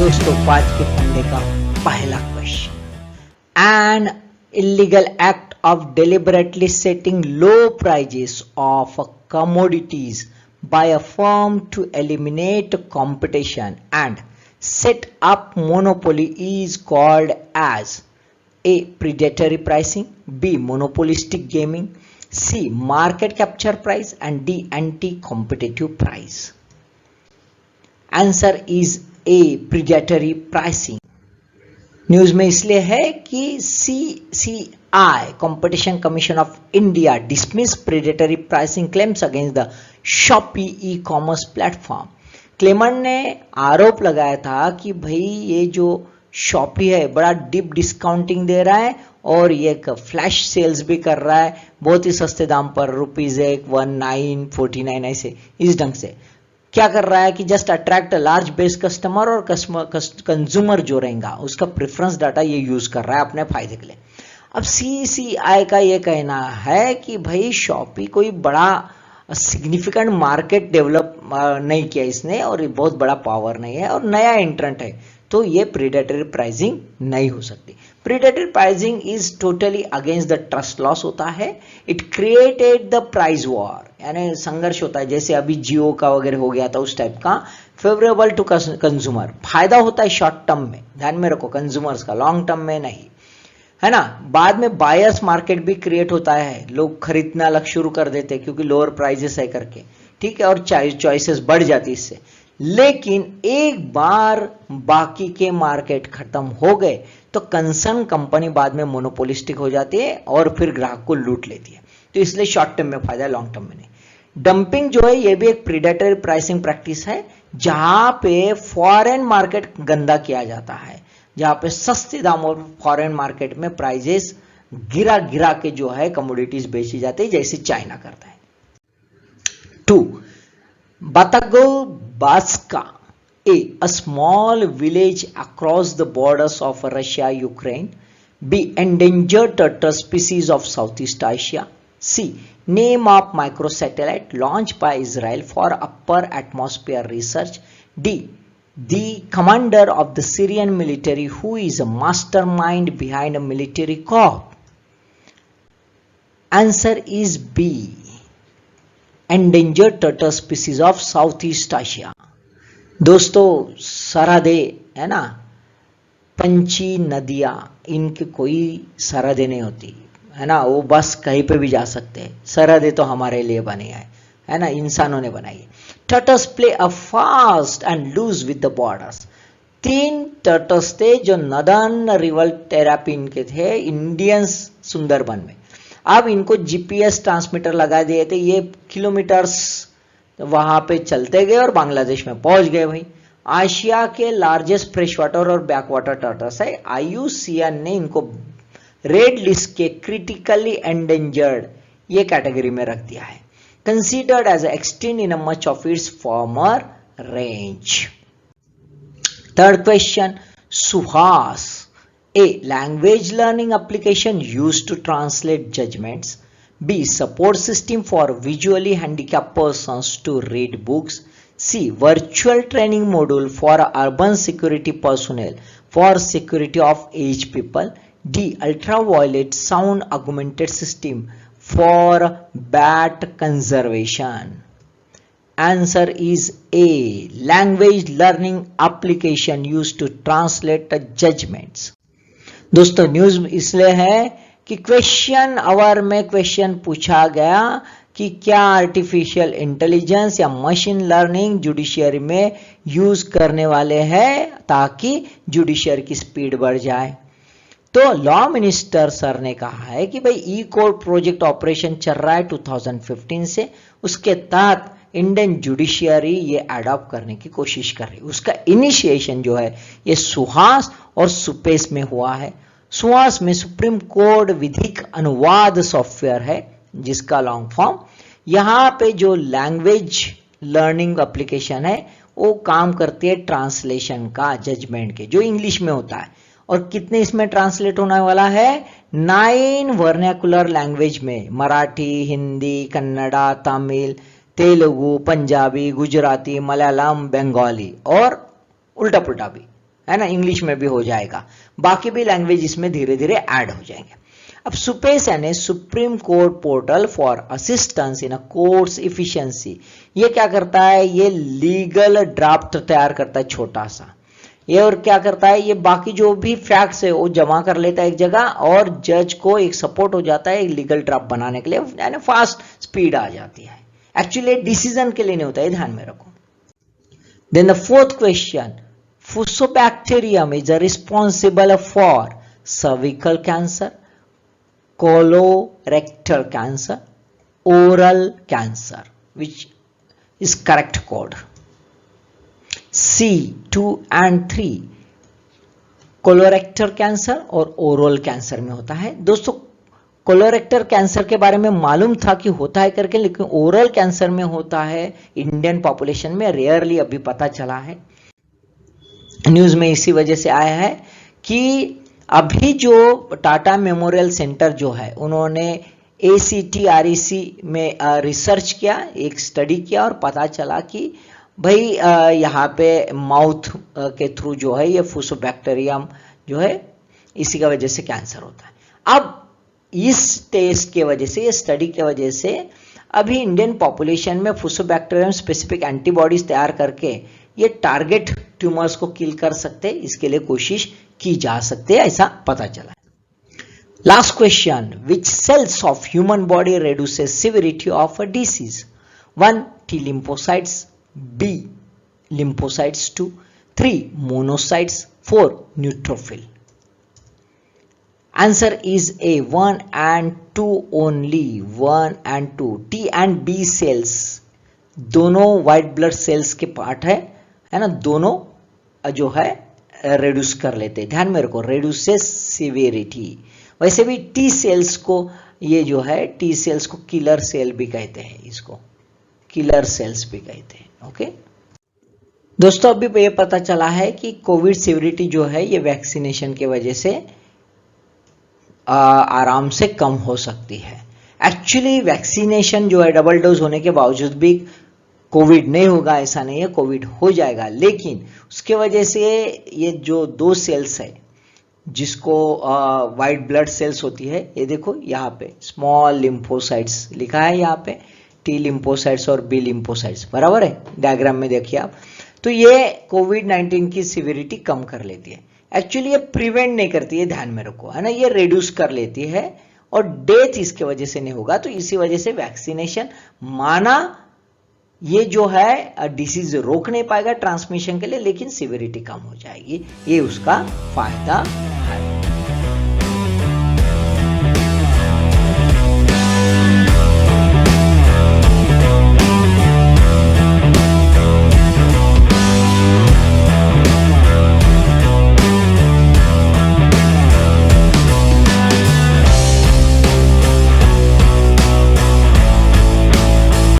दोस्तों आज के फंडे का पहला question, an illegal act of deliberately setting low prices of commodities by a firm to eliminate competition and set up monopoly is called as A. predatory pricing, B. monopolistic gaming, C. market capture price and D. anti-competitive price. Answer is a predatory pricing. News में इसलिए है कि CCI competition commission of India dismiss predatory pricing claims against the Shopee e commerce platform. Claimer ने आरोप लगाया था कि भाई ये जो शॉपी है बड़ा डीप डिस्काउंटिंग दे रहा है और ये फ्लैश सेल्स भी कर रहा है बहुत ही सस्ते दाम पर, ₹1949 ऐसे इस ढंग से क्या कर रहा है कि just attract large base customer और कंज्यूमर जो रहेगा उसका प्रेफरेंस डाटा ये यूज कर रहा है अपने फायदे के लिए। अब CCI का ये कहना है कि भाई शॉपी कोई बड़ा सिग्निफिकेंट मार्केट डेवलप नहीं किया इसने और बहुत बड़ा पावर नहीं है और नया एंट्रेंट है, तो ये प्रीडेटरी प्राइसिंग नहीं हो सकती। Predatory pricing is totally against the trust loss होता है। It created the price war, यानी संघर्ष होता है जैसे अभी जियो का वगैरह हो गया था उस टाइप का। फेवरेबल टू कंज्यूमर, फायदा होता है शॉर्ट टर्म में, ध्यान में रखो कंज्यूमर्स का, लॉन्ग टर्म में नहीं, है ना। बाद में बायर्स मार्केट भी क्रिएट होता है, लोग खरीदना शुरू कर देते हैं क्योंकि लोअर प्राइजेस है करके, ठीक है, और चॉइसेस बढ़ जाती इससे। लेकिन एक बार बाकी के मार्केट खत्म हो गए तो कंसर्न कंपनी बाद में मोनोपोलिस्टिक हो जाती है और फिर ग्राहक को लूट लेती है, तो इसलिए शॉर्ट टर्म में फायदा है, लॉन्ग टर्म में नहीं। डंपिंग जो है ये भी एक प्रीडेटरी प्राइसिंग प्रैक्टिस है जहां पे फॉरेन मार्केट गंदा किया जाता है, जहां पे सस्ते दामों पर फॉरेन मार्केट में प्राइजेस गिरा गिरा के जो है कमोडिटीज बेची जाती है जैसे चाइना करता है। 2. Batagobazka, A small village across the borders of Russia, Ukraine. B. Endangered turtle species of Southeast Asia. C. Name of microsatellite launched by Israel for upper atmosphere research. D. The commander of the Syrian military who is a mastermind behind a military coup. Answer is B. Endangered turtle species of Southeast Asia. दोस्तों सरहदे है ना, पंछी, नदियां, इनके कोई सरहदे नहीं होती है ना, वो बस कहीं पे भी जा सकते हैं। सरहदे तो हमारे लिए बनी है ना, इंसानों ने बनाई है। Turtles play a fast and loose with the borders. 3 turtles थे जो नदर्न रिवर टेरापिन के थे इंडियन सुंदरबन में। अब इनको GPS ट्रांसमीटर लगा दिए थे, ये किलोमीटर्स वहां पे चलते गए और बांग्लादेश में पहुंच गए। भाई आशिया के लार्जेस्ट फ्रेश वाटर और बैक वाटर टर्टल्स है। IUCN ने इनको रेड लिस्ट के क्रिटिकली एंडेंजर्ड ये कैटेगरी में रख दिया है, considered as extinct in much of its former range. 3rd question, Suhas, A. language learning application used to translate judgments. B. support system for visually handicapped persons to read books. C. virtual training module for urban security personnel for security of aged people. D. ultraviolet sound augmented system for bat conservation. Answer is A. language learning application used to translate judgments. दोस्तों news इसलिए है कि question our में question पूछा गया कि क्या artificial intelligence या मशीन लर्निंग जुडिशियरी में यूज करने वाले हैं ताकि जुडिशियरी की स्पीड बढ़ जाए। तो लॉ मिनिस्टर सर ने कहा है कि भाई ई कोर्ट प्रोजेक्ट ऑपरेशन चल रहा है 2015 से, उसके तहत इंडियन जुडिशियरी ये अडॉप्ट करने की कोशिश कर रही है। उसका इनिशिएशन जो है ये सुहास और सुपेस में हुआ है। सुहास में सुप्रीम कोर्ट विधिक अनुवाद सॉफ्टवेयर है जिसका लॉन्ग फॉर्म, यहाँ पे जो लैंग्वेज लर्निंग एप्लीकेशन है वो काम करती है ट्रांसलेशन का, जजमेंट के जो इंग्लिश में होता है। और कितने इसमें ट्रांसलेट होने वाला है? 9 वर्नाकुलर लैंग्वेज में, मराठी, हिंदी, कन्नड़ा, तमिल, तेलुगु, पंजाबी, गुजराती, मलयालम, बंगाली और उल्टा पुल्टा भी, है ना, इंग्लिश में भी हो जाएगा, बाकी भी लैंग्वेज इसमें धीरे धीरे ऐड हो जाएंगे। अब सुपेस यानी supreme court portal for assistance in a courts efficiency, ये क्या करता है, ये लीगल ड्राफ्ट तैयार करता है छोटा सा, ये और क्या करता है, ये बाकी जो भी फैक्ट्स है वो जमा कर लेता है एक जगह और जज को एक सपोर्ट हो जाता है लीगल ड्राफ्ट बनाने के लिए, यानी फास्ट स्पीड आ जाती है। एक्चुअली डिसीजन के लिए नहीं होता है, ध्यान में रखो। Then the fourth question, fusobacterium is responsible for cervical cancer, colorectal cancer, oral cancer, which is correct code? C 2 and 3 कोलोरेक्टर cancer और ओरल कैंसर में होता है। दोस्तों कोलोरेक्टर कैंसर के बारे में मालूम था कि होता है करके, लेकिन ओरल कैंसर में होता है इंडियन पॉपुलेशन में रेयरली अभी पता चला है, न्यूज में इसी वजह से आया है कि अभी जो टाटा मेमोरियल सेंटर जो है उन्होंने ACTREC में रिसर्च किया, एक स्टडी किया और पता चला कि भाई यहाँ पे माउथ के थ्रू जो है ये फुसोबैक्टीरियम जो है इसी की वजह से कैंसर होता है। अब इस टेस्ट के वजह से, ये स्टडी के वजह से अभी इंडियन पॉपुलेशन में फुसोबैक्टीरियम स्पेसिफिक एंटीबॉडीज तैयार करके ये टारगेट ट्यूमर्स को किल कर सकते, इसके लिए कोशिश की जा सकती है, ऐसा पता चला। Last question, which cells of human body reduces severity of a disease? 1 T lymphocytes, B lymphocytes 2, 3 monocytes, 4 neutrophil. Answer is A 1 and 2 only, 1 and 2. T and B cells दोनों व्हाइट ब्लड सेल्स के part है ना, दोनों जो है reduce कर लेते हैं, ध्यान में रखो, रेड्यूसेस सिवियरिटी। वैसे भी टी सेल्स को, ये जो है टी सेल्स को किलर सेल भी कहते हैं, इसको किलर सेल्स भी कहते हैं। ओके दोस्तों, अभी ये पता चला है कि कोविड सिवियरिटी जो है ये वैक्सीनेशन की वजह से आराम से कम हो सकती है। एक्चुअली वैक्सीनेशन जो है डबल डोज होने के बावजूद भी कोविड नहीं होगा ऐसा नहीं है, कोविड हो जाएगा, लेकिन उसके वजह से ये जो 2 सेल्स है जिसको वाइट ब्लड सेल्स होती है, ये देखो यहाँ पे स्मॉल लिम्फोसाइट्स लिखा है, यहाँ पे टी लिम्फोसाइट्स और बी लिम्फोसाइट्स, बराबर है, डायग्राम में देखिए आप। तो ये कोविड-19 की सिवियरिटी कम कर लेती है। एक्चुअली ये प्रिवेंट नहीं करती है, ध्यान में रखो, है ना, ये रिड्यूस कर लेती है और डेथ इसके वजह से नहीं होगा। तो इसी वजह से वैक्सीनेशन माना ये जो है डिसीज रोक नहीं पाएगा ट्रांसमिशन के लिए, लेकिन सिवियरिटी कम हो जाएगी, ये उसका फायदा है।